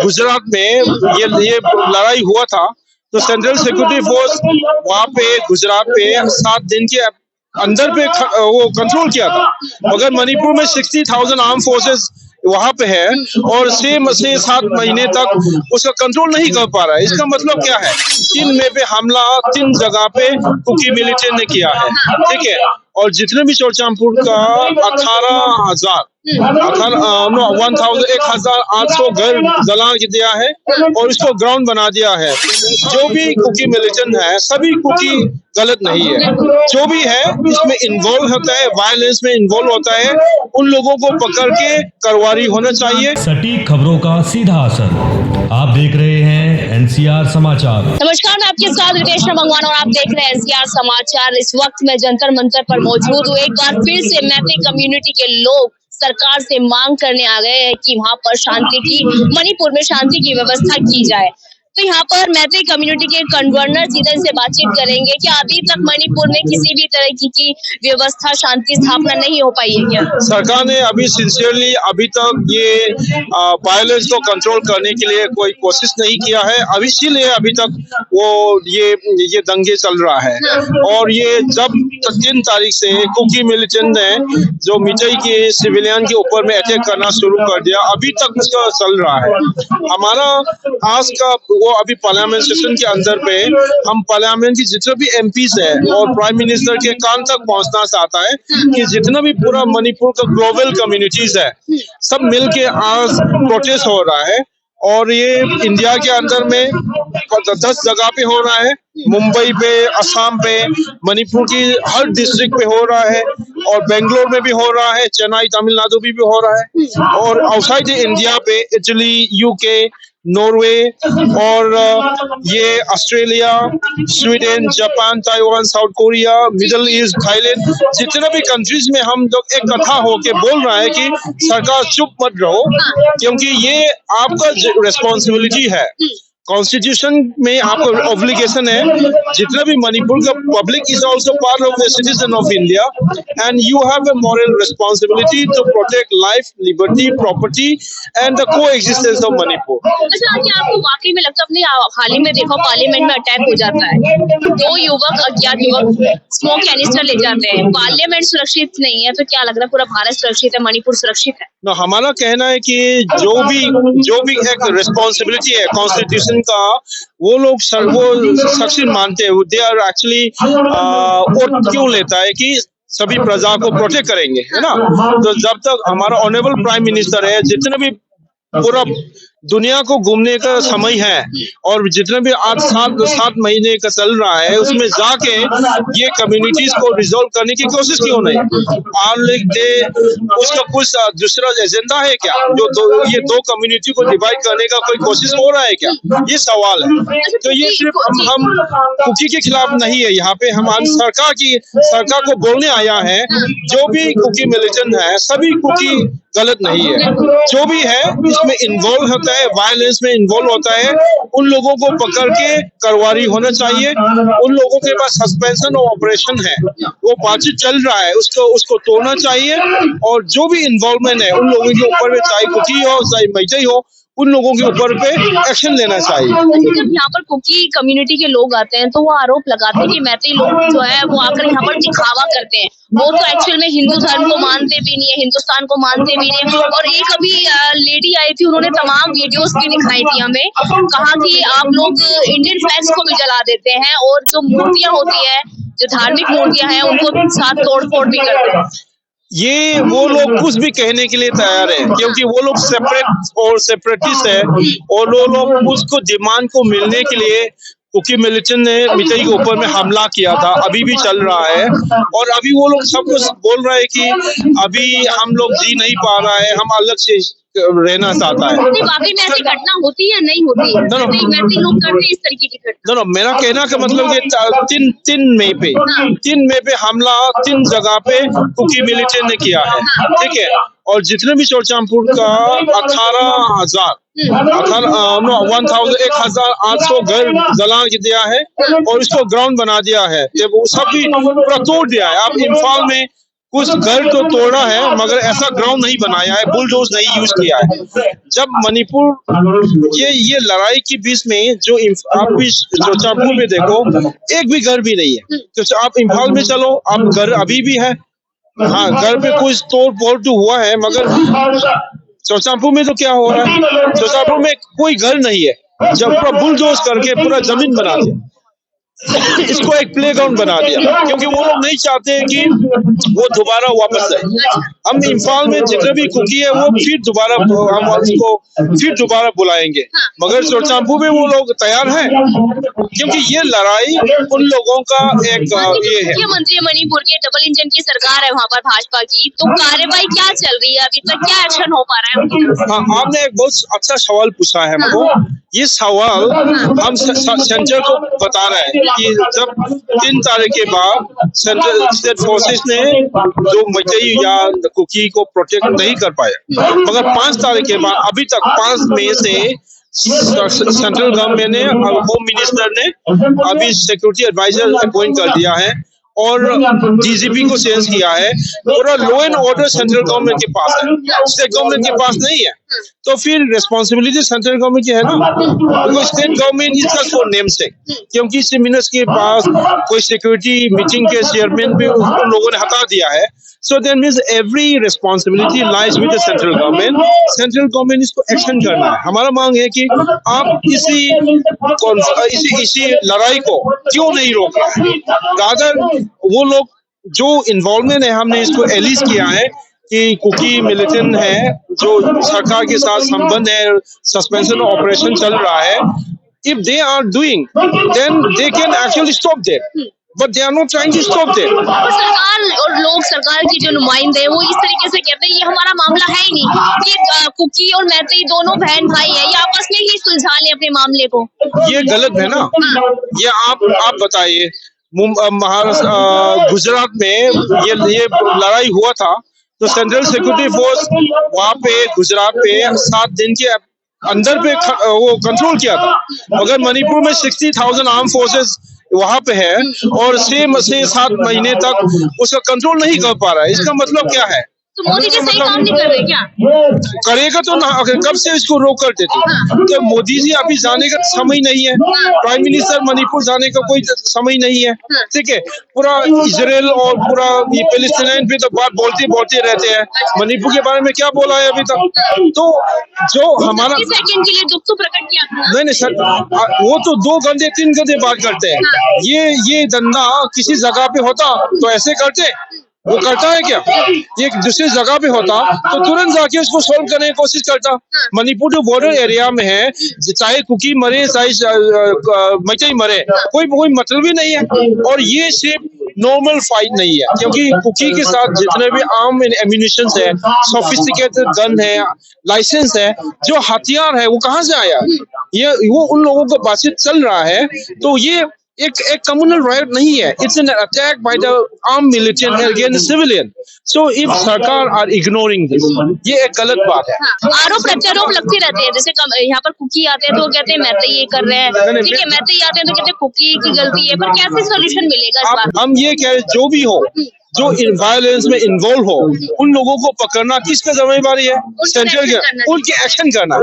गुजरात में ये लड़ाई हुआ था, तो सेंट्रल सिक्योरिटी फोर्स वहाँ पे गुजरात पे 7 दिन के अंदर पे वो कंट्रोल किया था, मगर मणिपुर में 60,000 आर्म फोर्सेस वहां पे है और 6 महीने तक उसका कंट्रोल नहीं कर पा रहा है। इसका मतलब क्या है? 3 मई पे हमला 3 जगह पे कुकी मिलिटेंट ने किया है, ठीक है। और जितने भी चौचामपुर का 1,800 घर जला दिया है और इसको ग्राउंड बना दिया है। जो भी कुकी मिलिटेंट है, सभी कुकी गलत नहीं है, जो भी है इसमें इन्वॉल्व होता है, वायलेंस में इन्वॉल्व होता है, उन लोगों को पकड़ के कार्रवाई होना चाहिए। सटीक खबरों का सीधा असर। आप देख रहे हैं एनसीआर समाचार। नमस्कार, मैं आपके साथ रितेश भगवान और आप देख रहे हैं एनसीआर समाचार। इस वक्त मैं जंतर मंतर पर मौजूद हूँ। एक बार फिर से मैते कम्युनिटी के लोग सरकार से मांग करने आ गए हैं कि वहां पर मणिपुर में शांति की व्यवस्था की जाए। तो यहाँ पर मैत्री कम्युनिटी के कन्वर्नर सीधे से बातचीत करेंगे कि अभी तक मणिपुर में किसी भी तरह की व्यवस्था, शांति स्थापना नहीं हो पाई है क्या? सरकार ने अभी सिंसियरली अभी तक ये वायलेंस को कंट्रोल करने के लिए कोई कोशिश नहीं किया है। अभी इसीलिए अभी तक वो ये दंगे चल रहा है। और ये जब 3 तारीख से कुकी मिलिटेंट ने जो मिटई के सिविलियन के ऊपर में अटैक करना शुरू कर दिया, अभी तक उसका चल रहा है। हमारा आज का वो अभी पार्लियामेंट सेशन के अंदर पे हम पार्लियामेंट की जितने भी एमपीज है और प्राइम मिनिस्टर के कान तक पहुंचना चाहता है कि जितना भी पूरा मणिपुर का ग्लोबल कम्युनिटीज है, सब मिलके आज प्रोटेस्ट हो रहा है। और ये इंडिया के अंदर में 10 जगह पे हो रहा है, मुंबई पे, असम पे, मणिपुर की हर डिस्ट्रिक्ट पे हो रहा है, और बेंगलोर में भी हो रहा है, चेन्नई तमिलनाडु भी हो रहा है, और आउटसाइड इंडिया पे इटली, यूके, नॉर्वे और ये Australia, Sweden, Japan, Taiwan, south Korea, middle east, Thailand, जितने भी कंट्रीज में हम लोग एक कथा होके बोल रहा है कि सरकार चुप मत रहो, क्योंकि ये आपका रिस्पॉन्सिबिलिटी है। कॉन्स्टिट्यूशन में आपका ऑब्लिगेशन है, जितना भी मणिपुर का public is also part of the citizen of India and you have a moral responsibility to protect life, liberty, property and the coexistence of Manipur. अच्छा, क्या आपको वाकई में लगता है, अपने हाल ही में देखो पार्लियामेंट में अटैक हो जाता है, 2 युवक, अज्ञात युवक स्मोक कैनिस्टर ले जाते हैं, पार्लियामेंट सुरक्षित नहीं है, तो क्या लग रहा है पूरा भारत सुरक्षित है, मणिपुर सुरक्षित है? ना, हमारा कहना है कि जो भी एक रिस्पॉन्सिबिलिटी है कॉन्स्टिट्यूशन का, वो लोग सक्सेस मानते हैं। दे आर एक्चुअली वोट क्यों लेता है कि सभी प्रजा को प्रोटेक्ट करेंगे, है ना। तो जब तक हमारा ऑनरेबल प्राइम मिनिस्टर है, जितने भी पूरा दुनिया को घूमने का समय है और जितने भी आज 7 महीने का चल रहा है, उसमें जाके ये कम्युनिटीज को रिजॉल्व करने की कोशिश क्यों नहीं? उसका कुछ दूसरा एजेंडा है क्या? ये दो कम्युनिटी को डिवाइड करने का कोई कोशिश हो रहा है क्या? ये सवाल है। तो ये सिर्फ हम कुकी के खिलाफ नहीं है, यहाँ पे हम आज सरकार को बोलने आया है, जो भी कुकी मिलिटेंट है, सभी कुकी गलत नहीं है, जो भी है इसमें इन्वॉल्व होता है, वायलेंस में इन्वॉल्व होता है, उन लोगों को पकड़ के कार्रवाई होना चाहिए। उन लोगों के पास सस्पेंशन और ऑपरेशन है, वो बातचीत चल रहा है, उसको तोड़ना चाहिए। और जो भी इन्वॉल्वमेंट है उन लोगों के ऊपर में, चाहे कुकी हो चाहे मैतेई हो, उन लोगों के ऊपर पे एक्शन लेना चाहिए। जब यहाँ पर कुकी कम्युनिटी के लोग आते हैं तो वो आरोप लगाते हैं कि मैतेई लोग जो है वो आकर यहाँ पर दिखावा करते हैं, वो तो एक्चुअल में हिंदू धर्म को मानते भी नहीं है, हिंदुस्तान को मानते भी नहीं। और एक अभी लेडी आई थी, उन्होंने तमाम वीडियोस भी दिखाई थी हमें, कहा कि आप लोग इंडियन फ्लैग्स को भी जला देते हैं और जो मूर्तियां होती है, जो धार्मिक मूर्तियां हैं, उनको साथ तोड़ फोड़ भी करते हैं। ये वो लोग कुछ भी कहने के लिए तैयार है, क्योंकि वो लोग सेपरेटिस्ट है, और वो लोग उसको डिमांड को मिलने के लिए कुकी मिलिटेंट ने मितई के ऊपर में हमला किया था, अभी भी चल रहा है। और अभी वो लोग सब कुछ बोल रहे हैं कि अभी हम लोग जी नहीं पा रहा है, हम अलग से रहना चाहता है। वाकई में ऐसी घटना होती है नहीं होती है? लोग करते हैं इस तरीके की घटना? मेरा कहना का मतलब कि 3 मई पे हमला 3 जगह पे कुकी मिलिटेंट ने किया है, ठीक है। और जितने भी चौचामपुर का 1,800 घर जला दिया है और इसको ग्राउंड बना दिया है, वो सब भी पूरा तोड़ दिया है। आप इम्फाल में कुछ घर तो तोड़ा है मगर ऐसा ग्राउंड नहीं बनाया है, बुलडोज नहीं यूज किया है। जब मणिपुर ये लड़ाई के बीच में जो आप भी चोचापुर में देखो, एक भी घर भी नहीं है। तो आप इम्फाल में चलो, आप घर अभी भी है, हाँ घर पे कुछ तोड़ फोड़ तो हुआ है, मगर चोचापुर में तो क्या हो रहा है, चोचापुर में कोई घर नहीं है। जब पूरा बुलडोज करके पूरा जमीन बना दिया, इसको एक प्लेग्राउंड बना दिया, क्योंकि वो लोग नहीं चाहते कि वो दोबारा वापस आए। हम इम्फाल में जितने भी कुकी है वो फिर दोबारा हम उसको फिर दोबारा बुलाएंगे, मगर चोचापुर में वो लोग तैयार हैं, क्योंकि ये लड़ाई उन लोगों का एक ये है। मुख्यमंत्री मणिपुर के डबल इंजन की सरकार है वहाँ पर भाजपा की, तो कार्रवाई क्या चल रही है अभी तक, क्या एक्शन हो पा रहा है उनकी तरफ से? हाँ, आपने एक बहुत अच्छा सवाल पूछा है हमको। ये सवाल हम सेंटर को बता रहे हैं कि जब 3 तारीख के बाद सेंट्रल स्टेट फोर्सेस ने जो मकई या कुकी को प्रोटेक्ट नहीं कर पाया, मगर 5 तारीख के बाद अभी तक 5 मई से सेंट्रल गवर्नमेंट ने और होम मिनिस्टर ने अभी सिक्योरिटी एडवाइजर अपॉइंट कर दिया है और डीजीपी को चेंज किया है। पूरा law and order central government के पास है, स्टेट गवर्नमेंट के पास नहीं है। तो फिर रिस्पॉन्सिबिलिटी सेंट्रल गवर्नमेंट की है ना, क्योंकि state government is just for name से, क्योंकि चीफ मिनिस्टर के पास कोई सिक्योरिटी मीटिंग के चेयरमैन भी उन लोगों ने हटा दिया है। So that means every responsibility lies with the central government. Central government इसको एक्शन करना है। हमारा मांग है कि आप इसी लड़ाई को क्यों नहीं रोक रहे हैं। रादर वो लोग जो इन्वॉल्वमेंट है, हमने इसको एलिस किया है कि कुकी मिलिटेंट है जो सरकार के साथ संबंध है, सस्पेंशन ऑपरेशन चल रहा है। If they are doing, then they can actually stop them. But they are not trying to stop them. सरकार और लोग, सरकार की जो नुमाइंदे हैं वो इस तरीके से कहते हैं ये हमारा मामला है ही नहीं, ये कुकी और मैतेई दोनों बहन भाई हैं, ये आपस में ही सुलझा लें अपने मामले को। ये गलत है ना। ये आप बताइए, महाराष्ट्र गुजरात में ये लड़ाई हुआ था तो सेंट्रल सिक्योरिटी फोर्स वहाँ पे गुजरात पे 7 दिन के अंदर पे वो कंट्रोल किया था, मगर मणिपुर में 60,000 आर्म फोर्सेस वहां पे है और 6-7 महीने तक उसका कंट्रोल नहीं कर पा रहा है। इसका मतलब क्या है? तो मोदी जी सही काम नहीं कर रहे क्या? करेगा तो ना, कब से इसको रोक कर देते। तो मोदी जी अभी जाने का समय नहीं है, प्राइम मिनिस्टर मणिपुर जाने का कोई समय नहीं है, ठीक है। पूरा इजराइल और पूरा ये पैलेस्टाइन पे तो बात बोलते रहते हैं, मणिपुर के बारे में क्या बोला है अभी तक? तो जो हमारा सेकंड के लिए दुख तो प्रकट किया था। नहीं सर, वो तो 2 घंटे 3 घंटे बात करते हैं। ये धंधा किसी जगह पे होता तो ऐसे करते, वो करता है क्या? ये दूसरी जगह पे होता तो तुरंत जाके उसको सॉल्व करने की कोशिश करता। मणिपुर जो बॉर्डर एरिया में है, चाहे कुकी मरे चाहे मकई मरे, कोई मतलब ही नहीं है। और ये सिर्फ नॉर्मल फाइट नहीं है, क्योंकि कुकी के साथ जितने भी आर्म एंड एम्यूनिशन है, सोफिस्टिकेटेड गन है, लाइसेंस है, जो हथियार है वो कहाँ से आया? ये वो उन लोगों का बातचीत चल रहा है। तो ये एक कम्युनल राइट नहीं है, it's an attack by the arm militant against civilian. So if सरकार आर इग्नोरिंग दिस, ये एक गलत बात है। आरोप प्रत्यारोप लगते रहते हैं, जैसे यहाँ पर कुकी आते हैं तो वो कहते हैं मैतेई ये कर रहे हैं, ठीक है, मैतेई आते हैं तो कहते हैं कुकी की गलती है, पर कैसे सोल्यूशन मिलेगा इस बात? हम ये कह रहे, जो भी हो, जो वायलेंस में इन्वॉल्व हो, उन लोगों को पकड़ना किसका जिम्मेदारी है? सेंट्रल के, उनके एक्शन करना।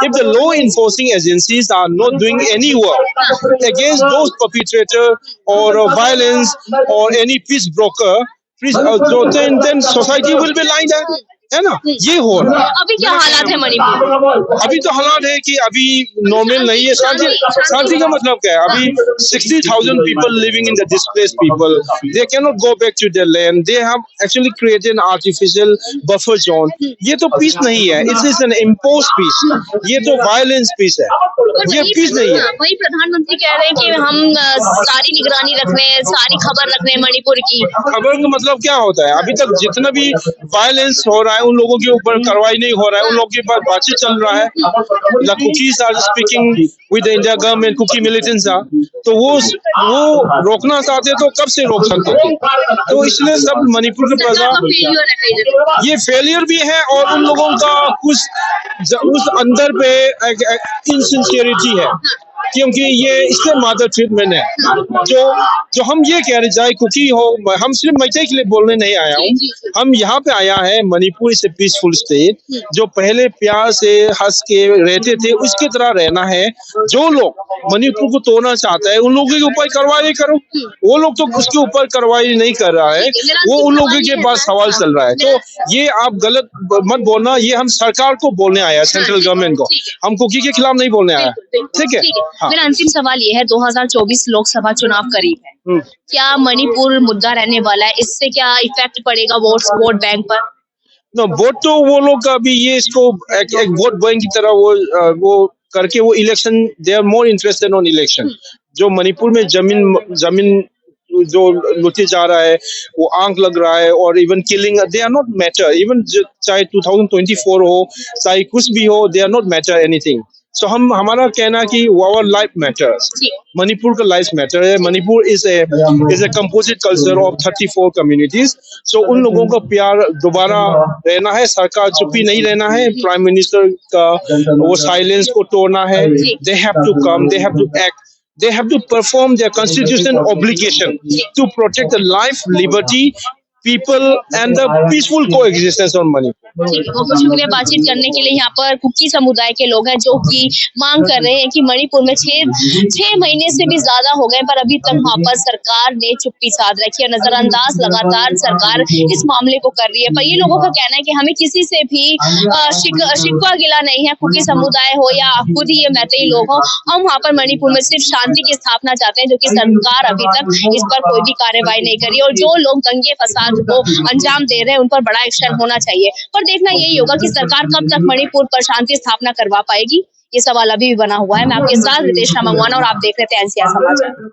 If the law enforcing agencies are not doing any work against those perpetrator और वायलेंस और any peace broker, then society will be like that, है ना? ये हो रहा है। अभी क्या हालात है मणिपुर? अभी तो हालात है कि अभी नॉर्मल नहीं है। शांति का मतलब क्या है? अभी 60,000 people living in the displaced people, they cannot go back to their land, they have actually created an artificial buffer zone। ये तो पीस नहीं है, it is an imposed peace, ये तो violence peace है, ये पीस नहीं है। वही प्रधानमंत्री कह रहे हैं कि हम सारी निगरानी रख रहे हैं, सारी खबर रख रहे हैं मणिपुर की। खबर का मतलब क्या होता है? अभी तक जितना भी वायलेंस हो रहा है उन लोगों के ऊपर कार्रवाई नहीं हो रहा है, उन लोगों के पास बातचीत चल रहा है। The cookies are speaking with the India government, cookie militants are, तो वो रोकना चाहते तो कब से रोक सकते थे? तो इसलिए सब मणिपुर के प्रजा, ये फेलियर भी है और उन लोगों का कुछ उस अंदर पे इनसिंसियरिटी है। क्योंकि ये इसके मदर ट्रीटमेंट है जो हम ये कह रहे चाहे कुकी हो, हम सिर्फ मैते के लिए बोलने नहीं आया हूँ। हम यहाँ पे आया है, Manipur is A peaceful state, जो पहले प्यार से हंस के रहते थे उसकी तरह रहना है। जो लोग मणिपुर को तोड़ना चाहता है उन लोगों के ऊपर कार्रवाई करो, वो लोग तो उसके ऊपर कार्रवाई नहीं कर रहा है, वो उन लोगों के पास सवाल चल रहा है। तो ये आप गलत मत बोलना, ये हम सरकार को बोलने आया, सेंट्रल गवर्नमेंट को, हम कुकी के खिलाफ नहीं बोलने आया। ठीक है, हाँ। मेरा अंतिम सवाल ये है, 2024 लोकसभा चुनाव करीब है, क्या मणिपुर मुद्दा रहने वाला है? इससे क्या इफेक्ट पड़ेगा वोट बैंक पर? नो, वोट तो वो लोग अभी ये इसको एक वोट बैंक की तरह वो करके वो election, they are more interested on election. जो मणिपुर में जमीन जो लूटे जा रहा है, वो आंख लग रहा है, और even killing, they are not matter. Even चाहे 2024 हो, चाहे कुछ भी हो, they are not matter anything. So हमारा कहना कि आवर लाइफ मैटर्स, मणिपुर का लाइफ मैटर है। Manipur is a composite culture of 34 communities. So उन लोगों का प्यार दोबारा रहना है, सरकार चुप्पी नहीं रहना है, प्राइम मिनिस्टर का वो साइलेंस को तोड़ना है। They have to come, they have to act, they have to perform their constitutional obligation to protect the life, liberty, people and the peaceful coexistence on Manipur. ठीक है, बहुत बहुत शुक्रिया बातचीत करने के लिए। यहाँ पर कुकी समुदाय के लोग हैं जो कि मांग कर रहे हैं कि मणिपुर में छह महीने से भी ज्यादा हो गए, पर अभी तक वहाँ पर सरकार ने चुप्पी साध रखी है, नजरअंदाज लगातार सरकार इस मामले को कर रही है। पर ये लोगों का कहना है कि हमें किसी से भी शिकवा गिला नहीं है, कुकी समुदाय हो या खुद ही ये मैतेई लोग हो, हम वहाँ पर मणिपुर में सिर्फ शांति की स्थापना चाहते हैं, जो कि सरकार अभी तक इस पर कोई भी कार्रवाई नहीं करी। और जो लोग दंगे फसाद को अंजाम दे रहे हैं उन पर बड़ा एक्शन होना चाहिए। पर देखना यही होगा कि सरकार कब तक मणिपुर पर शांति स्थापना करवा पाएगी, ये सवाल अभी भी बना हुआ है। मैं आपके साथ रितेश मंगवाना और आप देख रहे थे एनसीआर समाचार।